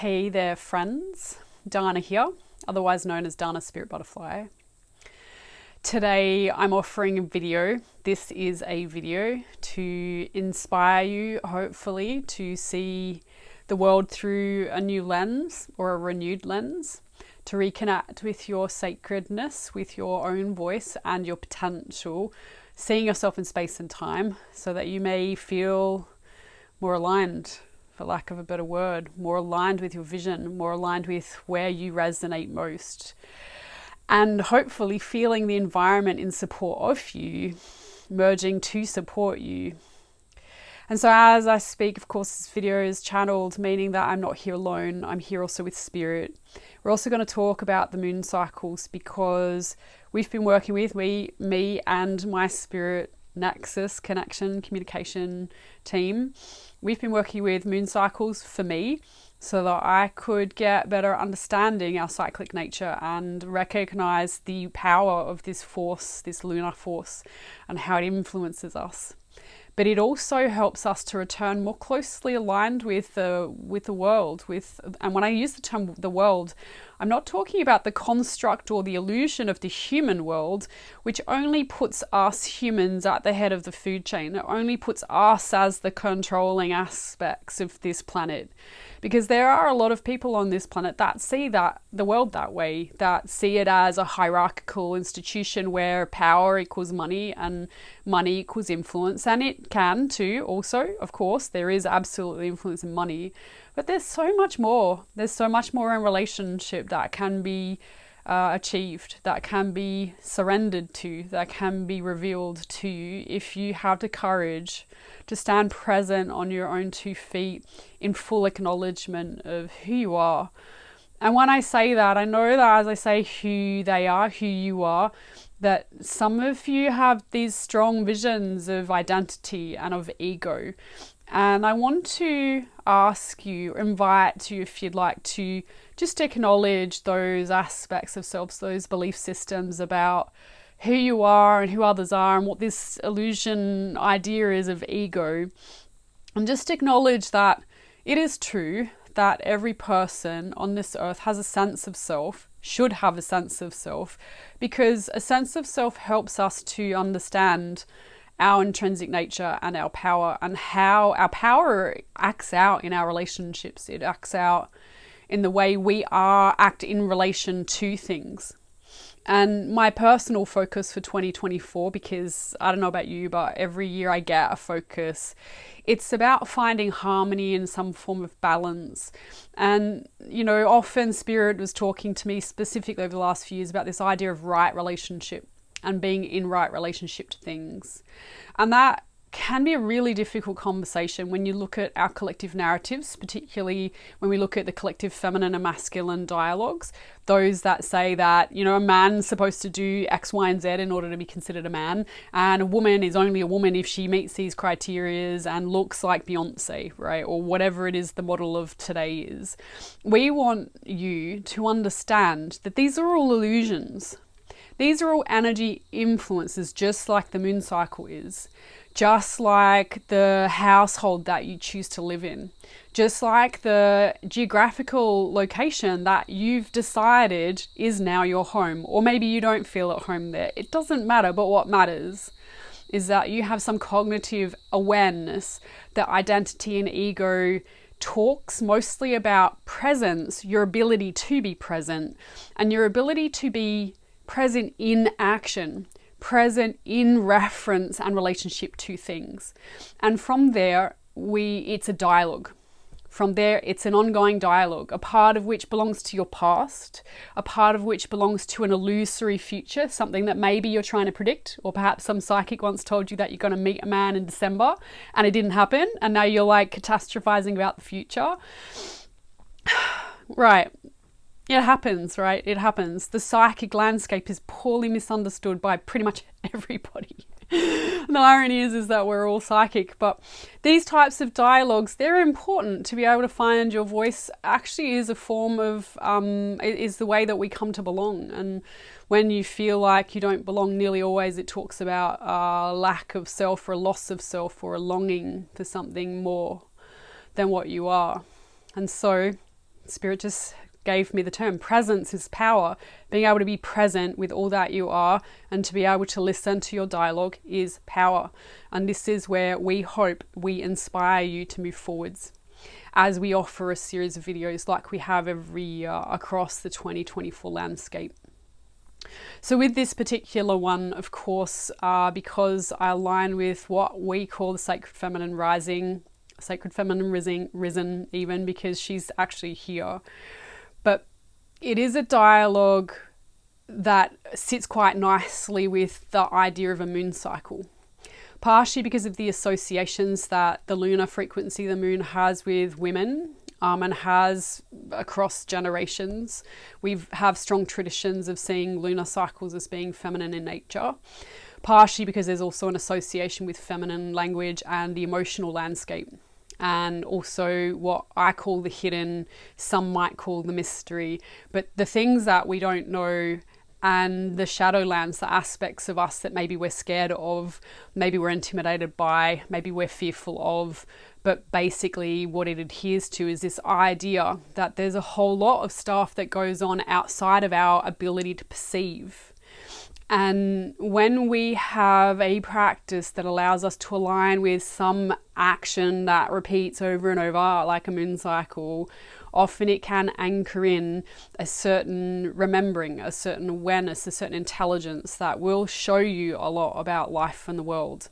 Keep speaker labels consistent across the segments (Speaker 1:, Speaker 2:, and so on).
Speaker 1: Hey there friends, Dana here, otherwise known as Dana Spirit Butterfly. Today I'm offering a video. This is a video to inspire you, hopefully, to see the world through a new lens or a renewed lens, to reconnect with your sacredness, with your own voice and your potential, seeing yourself in space and time so that you may feel more aligned, for lack of a better word, more aligned with your vision, more aligned with where you resonate most, and hopefully feeling the environment in support of you, merging to support you. And so as I speak, of course, this video is channeled, meaning that I'm not here alone. I'm here also with spirit. We're also going to talk about the moon cycles because we've been working with me and my spirit nexus, connection, communication team. We've been working with moon cycles for me so that I could get better understanding our cyclic nature and recognize the power of this force, this lunar force, and how it influences us. But it also helps us to return more closely aligned with the world. And when I use the term the world, I'm not talking about the construct or the illusion of the human world, which only puts us humans at the head of the food chain. It only puts us as the controlling aspects of this planet. Because there are a lot of people on this planet that see the world that way, that see it as a hierarchical institution where power equals money and money equals influence. And it can too, also, of course, there is absolutely influence in money. But there's so much more. There's so much more in relationship that can be achieved, that can be surrendered to, that can be revealed to you if you have the courage to stand present on your own 2 feet in full acknowledgement of who you are. And when I say that, I know that as I say who they are, who you are, that some of you have these strong visions of identity and of ego. And I want to ask you, invite you if you'd like to just acknowledge those aspects of selves, those belief systems about who you are and who others are and what this illusion idea is of ego. And just acknowledge that it is true that every person on this earth has a sense of self, should have a sense of self, because a sense of self helps us to understand our intrinsic nature and our power, and how our power acts out in our relationships. It acts out in the way we act in relation to things. And my personal focus for 2024, because I don't know about you, but every year I get a focus, it's about finding harmony in some form of balance. And, you know, often Spirit was talking to me specifically over the last few years about this idea of right relationship and being in right relationship to things. And that can be a really difficult conversation when you look at our collective narratives, particularly when we look at the collective feminine and masculine dialogues, those that say that, you know, a man's supposed to do X, Y, and Z in order to be considered a man, and a woman is only a woman if she meets these criterias and looks like Beyonce, right? Or whatever it is the model of today is. We want you to understand that these are all illusions. These are all energy influences, just like the moon cycle is, just like the household that you choose to live in, just like the geographical location that you've decided is now your home, or maybe you don't feel at home there. It doesn't matter, but what matters is that you have some cognitive awareness that identity and ego talks mostly about presence, your ability to be present, and your ability to be present in action, present in reference and relationship to things. And from there, it's a dialogue. From there, it's an ongoing dialogue, a part of which belongs to your past, a part of which belongs to an illusory future, something that maybe you're trying to predict, or perhaps some psychic once told you that you're going to meet a man in December and it didn't happen, and now you're like catastrophizing about the future. Right. It happens, right? It happens. The psychic landscape is poorly misunderstood by pretty much everybody. The irony is that we're all psychic, but these types of dialogues, they're important to be able to find your voice. Actually is a form of, is the way that we come to belong. And when you feel like you don't belong, nearly always it talks about a lack of self or a loss of self or a longing for something more than what you are. And so Spirit just gave me the term. Presence is power. Being able to be present with all that you are and to be able to listen to your dialogue is power. And this is where we hope we inspire you to move forwards as we offer a series of videos like we have every year across the 2024 landscape. So with this particular one, of course, because I align with what we call the Sacred Feminine Rising, Sacred Feminine Risen even, because she's actually here. But it is a dialogue that sits quite nicely with the idea of a moon cycle. Partially because of the associations that the lunar frequency, the moon, has with women and has across generations. We have strong traditions of seeing lunar cycles as being feminine in nature. Partially because there's also an association with feminine language and the emotional landscape. And also what I call the hidden, some might call the mystery, but the things that we don't know and the shadowlands, the aspects of us that maybe we're scared of, maybe we're intimidated by, maybe we're fearful of, but basically what it adheres to is this idea that there's a whole lot of stuff that goes on outside of our ability to perceive. And when we have a practice that allows us to align with some action that repeats over and over, like a moon cycle, often it can anchor in a certain remembering, a certain awareness, a certain intelligence that will show you a lot about life and the world.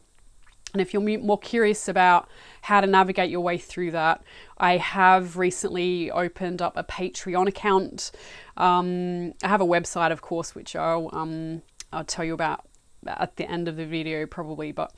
Speaker 1: And if you're more curious about how to navigate your way through that, I have recently opened up a Patreon account. I have a website, of course, which I'll tell you about at the end of the video probably, but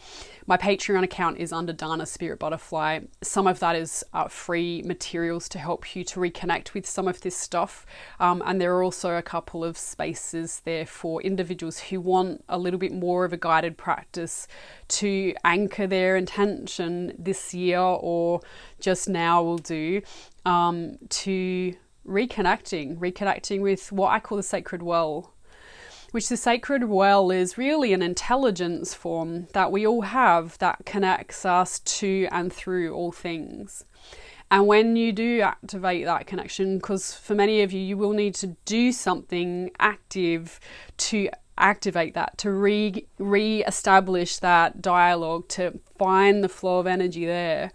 Speaker 1: my Patreon account is under Dana Spirit Butterfly. Some of that is free materials to help you to reconnect with some of this stuff, and there are also a couple of spaces there for individuals who want a little bit more of a guided practice to anchor their intention this year, or just now will do, to reconnecting with what I call the sacred well. Which the sacred well is really an intelligence form that we all have that connects us to and through all things. And when you do activate that connection, because for many of you, you will need to do something active to activate that, to re-establish that dialogue, to find the flow of energy there.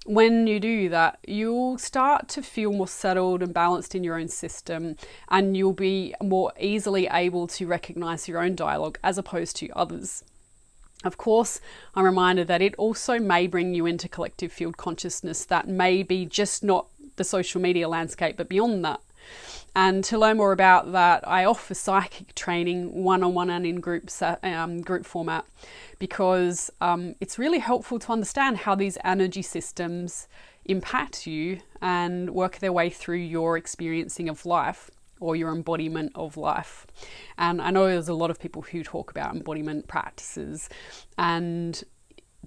Speaker 1: When you do that, you'll start to feel more settled and balanced in your own system, and you'll be more easily able to recognize your own dialogue as opposed to others. Of course, I'm reminded that it also may bring you into collective field consciousness that may be just not the social media landscape, but beyond that. And to learn more about that, I offer psychic training one-on-one and in group format, because it's really helpful to understand how these energy systems impact you and work their way through your experiencing of life or your embodiment of life. And I know there's a lot of people who talk about embodiment practices, and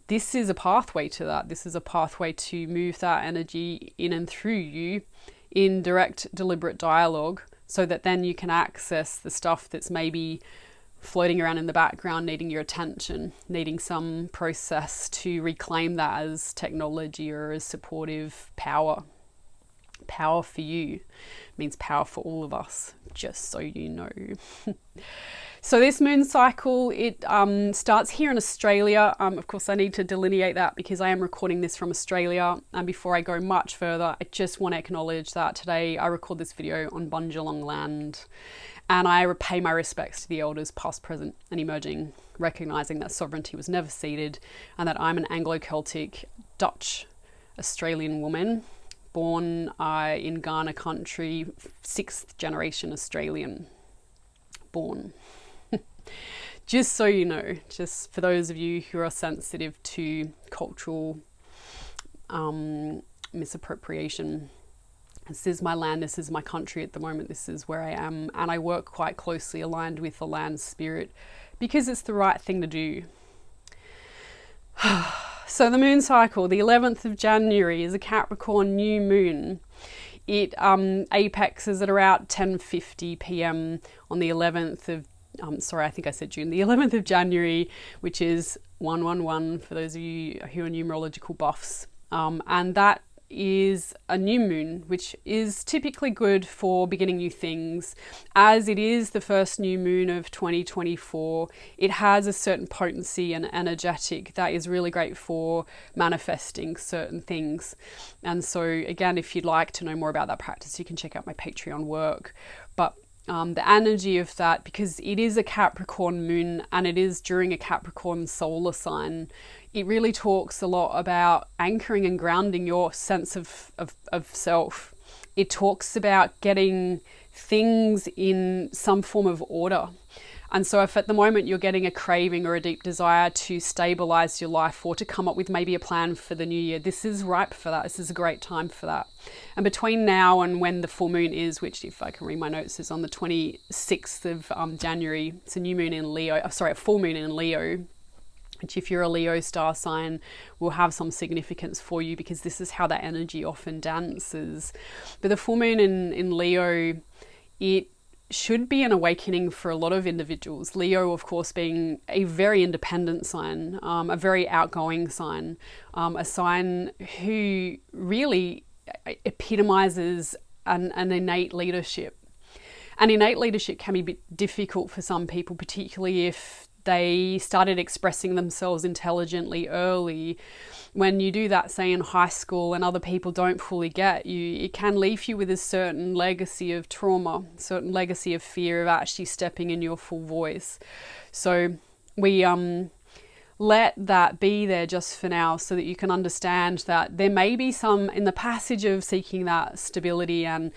Speaker 1: this is a pathway to that. This is a pathway to move that energy in and through you in direct, deliberate dialogue, so that then you can access the stuff that's maybe floating around in the background, needing your attention, needing some process to reclaim that as technology or as supportive power. Power for you means power for all of us, just so you know. So this moon cycle, it starts here in Australia. Of course, I need to delineate that because I am recording this from Australia. And before I go much further, I just want to acknowledge that today I record this video on Bundjalung land. And I pay my respects to the elders past, present and emerging, recognising that sovereignty was never ceded, and that I'm an Anglo-Celtic Dutch Australian woman, born in Ghana country, 6th generation Australian born. Just so you know, just for those of you who are sensitive to cultural misappropriation, this is my land, this is my country at the moment, this is where I am, and I work quite closely aligned with the land spirit because it's the right thing to do. So the moon cycle, the 11th of January is a Capricorn new moon. It apexes at around 10:50 p.m. on the 11th of sorry, I think I said June, the 11th of January, which is 111 for those of you who are numerological buffs. And that is a new moon, which is typically good for beginning new things. As it is the first new moon of 2024, it has a certain potency and energetic that is really great for manifesting certain things. And so again, if you'd like to know more about that practice, you can check out my Patreon work. But the energy of that, because it is a Capricorn moon and it is during a Capricorn solar sign, it really talks a lot about anchoring and grounding your sense of self. It talks about getting things in some form of order. And so if at the moment you're getting a craving or a deep desire to stabilize your life or to come up with maybe a plan for the new year, this is ripe for that. This is a great time for that. And between now and when the full moon is, which if I can read my notes, is on the 26th of January, it's a new moon in Leo, a full moon in Leo, which if you're a Leo star sign will have some significance for you, because this is how that energy often dances. But the full moon in Leo, it should be an awakening for a lot of individuals. Leo, of course, being a very independent sign, a very outgoing sign, a sign who really epitomizes an innate leadership. And innate leadership can be a bit difficult for some people, particularly if they started expressing themselves intelligently early. When you do that, say in high school, and other people don't fully get you, it can leave you with a certain legacy of trauma, certain legacy of fear of actually stepping in your full voice. So we let that be there just for now, so that you can understand that there may be some, in the passage of seeking that stability and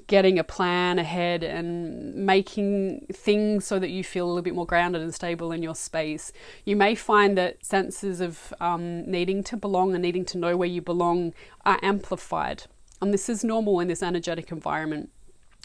Speaker 1: getting a plan ahead and making things so that you feel a little bit more grounded and stable in your space, you may find that senses of needing to belong and needing to know where you belong are amplified. And this is normal in this energetic environment.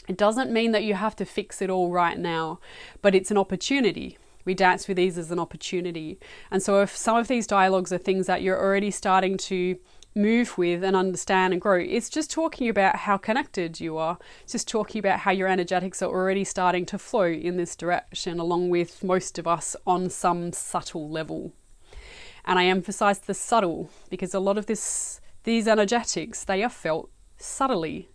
Speaker 1: It doesn't mean that you have to fix it all right now, but it's an opportunity. We dance with these as an opportunity. And so if some of these dialogues are things that you're already starting to move with and understand and grow, it's just talking about how connected you are. It's just talking about how your energetics are already starting to flow in this direction, along with most of us on some subtle level. And I emphasize the subtle, because a lot of these energetics, they are felt subtly,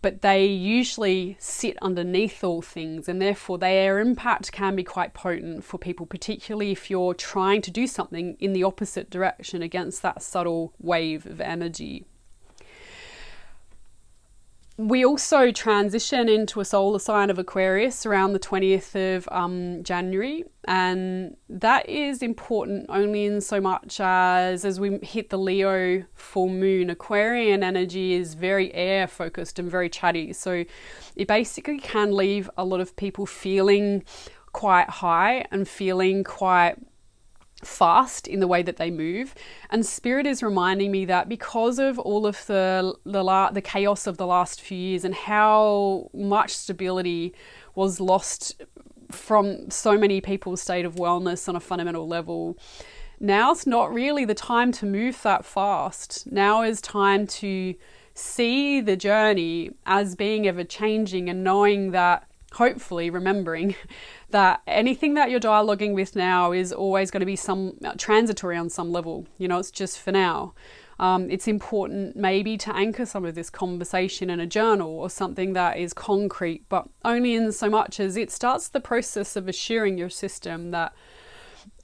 Speaker 1: but they usually sit underneath all things, and therefore their impact can be quite potent for people, particularly if you're trying to do something in the opposite direction against that subtle wave of energy. We also transition into a solar sign of Aquarius around the 20th of January, and that is important only in so much as we hit the Leo full moon. Aquarian energy is very air focused and very chatty, so it basically can leave a lot of people feeling quite high and feeling quite fast in the way that they move. And Spirit is reminding me that because of all of the chaos of the last few years and how much stability was lost from so many people's state of wellness on a fundamental level, now's not really the time to move that fast. Now is time to see the journey as being ever changing, and knowing that, hopefully remembering that anything that you're dialoguing with now is always going to be some transitory on some level. You know, it's just for now. It's important maybe to anchor some of this conversation in a journal or something that is concrete, but only in so much as it starts the process of assuring your system that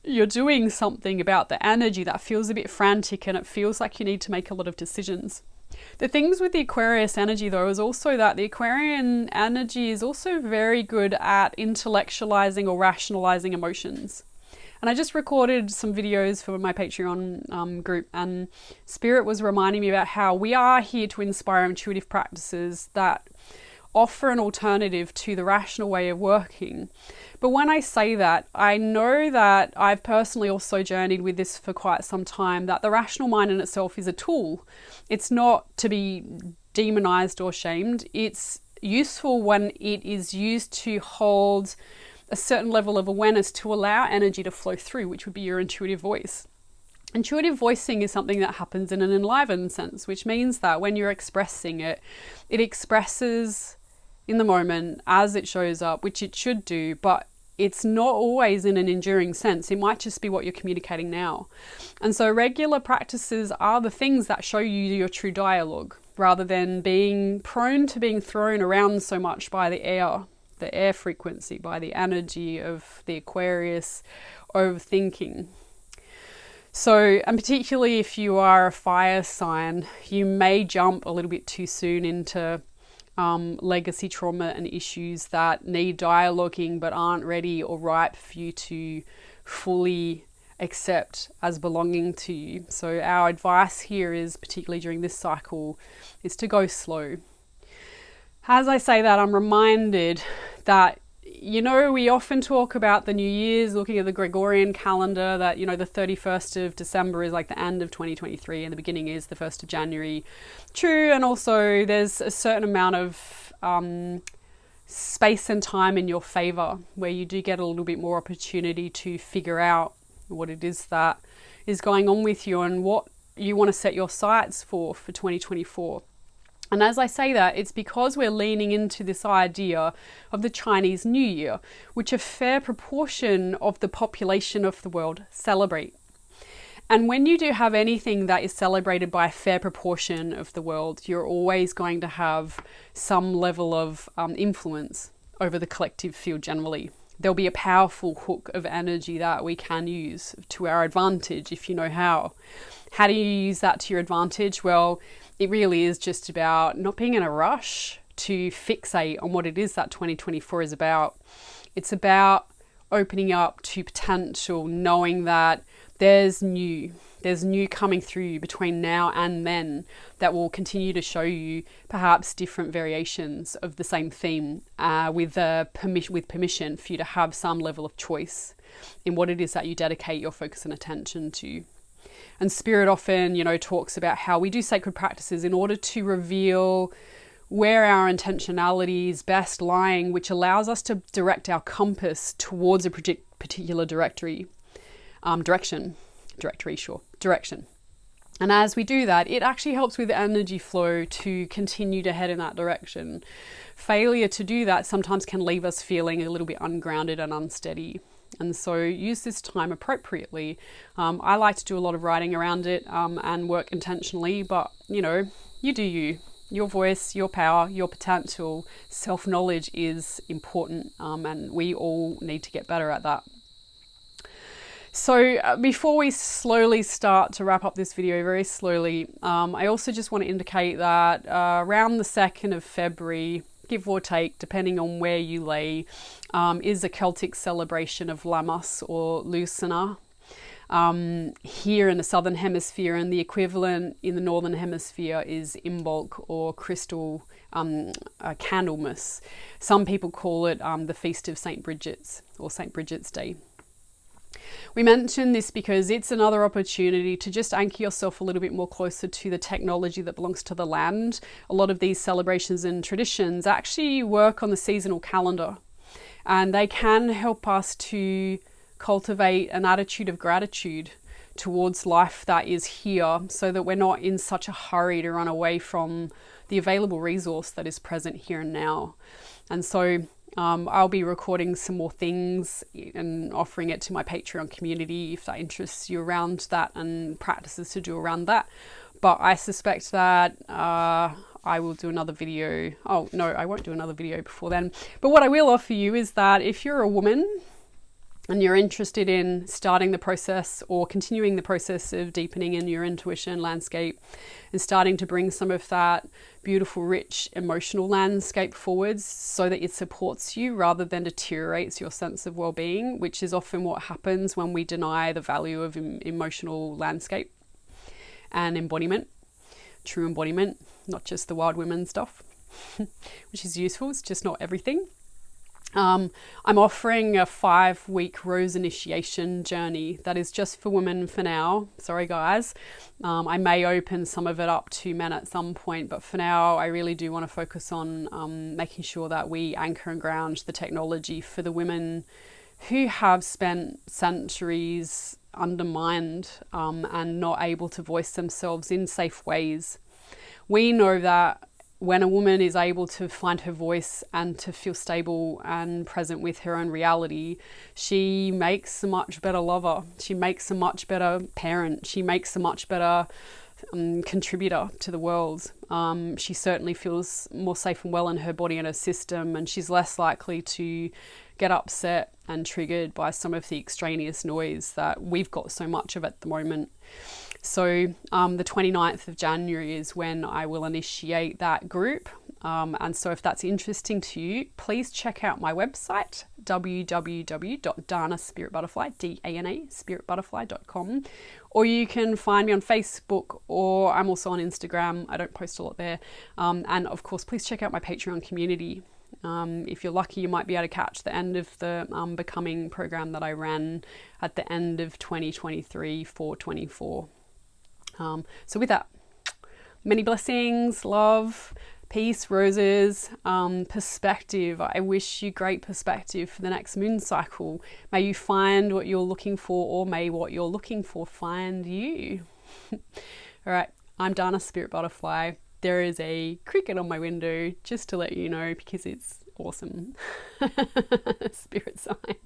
Speaker 1: you're doing something about the energy that feels a bit frantic and it feels like you need to make a lot of decisions. The things with the Aquarius energy, though, is also that the Aquarian energy is also very good at intellectualizing or rationalizing emotions. And I just recorded some videos for my Patreon group, and Spirit was reminding me about how we are here to inspire intuitive practices that offer an alternative to the rational way of working. But when I say that, I know that I've personally also journeyed with this for quite some time, that the rational mind in itself is a tool. It's not to be demonized or shamed. It's useful when it is used to hold a certain level of awareness to allow energy to flow through, which would be your intuitive voice. Intuitive voicing is something that happens in an enlivened sense, which means that when you're expressing it, it expresses in the moment as it shows up, which it should do, but it's not always in an enduring sense. It might just be what you're communicating now. And so regular practices are the things that show you your true dialogue, rather than being prone to being thrown around so much by the air frequency, by the energy of the Aquarius overthinking. So, and particularly if you are a fire sign, you may jump a little bit too soon into legacy trauma and issues that need dialoguing but aren't ready or ripe for you to fully accept as belonging to you. So our advice here is, particularly during this cycle, is to go slow. As I say that, I'm reminded that, you know, we often talk about the New Year's, looking at the Gregorian calendar, that, you know, the 31st of December is like the end of 2023 and the beginning is the 1st of January. True, and also there's a certain amount of space and time in your favor where you do get a little bit more opportunity to figure out what it is that is going on with you and what you want to set your sights for 2024. And as I say that, it's because we're leaning into this idea of the Chinese New Year, which a fair proportion of the population of the world celebrate. And when you do have anything that is celebrated by a fair proportion of the world, you're always going to have some level of influence over the collective field generally. There'll be a powerful hook of energy that we can use to our advantage if you know how. How do you use that to your advantage? Well, it really is just about not being in a rush to fixate on what it is that 2024 is about. It's about opening up to potential, knowing that there's new coming through between now and then that will continue to show you perhaps different variations of the same theme with permission for you to have some level of choice in what it is that you dedicate your focus and attention to. And Spirit often, you know, talks about how we do sacred practices in order to reveal where our intentionality is best lying, which allows us to direct our compass towards a particular direction. And as we do that, it actually helps with energy flow to continue to head in that direction. Failure to do that sometimes can leave us feeling a little bit ungrounded and unsteady. And so use this time appropriately. I like to do a lot of writing around it and work intentionally, but you know, you do you. Your voice, your power, your potential, self-knowledge is important, and we all need to get better at that. So before we slowly start to wrap up this video, very slowly, I also just want to indicate that around the 2nd of February, give or take, depending on where you lay, is a Celtic celebration of Lammas or Lughnasadh here in the Southern Hemisphere, and the equivalent in the Northern Hemisphere is Imbolc or crystal Candlemas. Some people call it the Feast of St. Bridget's or St. Bridget's Day. We mention this because it's another opportunity to just anchor yourself a little bit more closer to the technology that belongs to the land. A lot of these celebrations and traditions actually work on the seasonal calendar, and they can help us to cultivate an attitude of gratitude towards life that is here, so that we're not in such a hurry to run away from the available resource that is present here and now. And so I'll be recording some more things and offering it to my Patreon community if that interests you around that, and practices to do around that. But I suspect that I will do another video. Oh no, I won't do another video before then. But what I will offer you is that if you're a woman and you're interested in starting the process or continuing the process of deepening in your intuition landscape and starting to bring some of that beautiful, rich, emotional landscape forwards so that it supports you rather than deteriorates your sense of well-being, which is often what happens when we deny the value of emotional landscape and embodiment, true embodiment, not just the wild women stuff, which is useful. It's just not everything. I'm offering a 5-week rose initiation journey that is just for women for now. Sorry guys, I may open some of it up to men at some point, but for now I really do want to focus on making sure that we anchor and ground the technology for the women who have spent centuries undermined and not able to voice themselves in safe ways. We know that when a woman is able to find her voice and to feel stable and present with her own reality, she makes a much better lover. She makes a much better parent. She makes a much better contributor to the world. She certainly feels more safe and well in her body and her system, and she's less likely to get upset and triggered by some of the extraneous noise that we've got so much of at the moment. So the 29th of January is when I will initiate that group. And so if that's interesting to you, please check out my website, www.danaspiritbutterfly.com, or you can find me on Facebook, or I'm also on Instagram. I don't post a lot there. And of course, please check out my Patreon community. If you're lucky, you might be able to catch the end of the Becoming program that I ran at the end of 2023 for 24. So with that, many blessings, love, peace, roses, perspective. I wish you great perspective for the next moon cycle. May you find what you're looking for, or may what you're looking for find you. All right, I'm Dana Spirit Butterfly. There is a cricket on my window, just to let you know, because it's awesome. Spirit sign.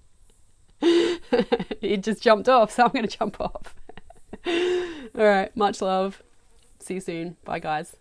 Speaker 1: It just jumped off, so I'm going to jump off. All right, much love. See you soon. Bye, guys.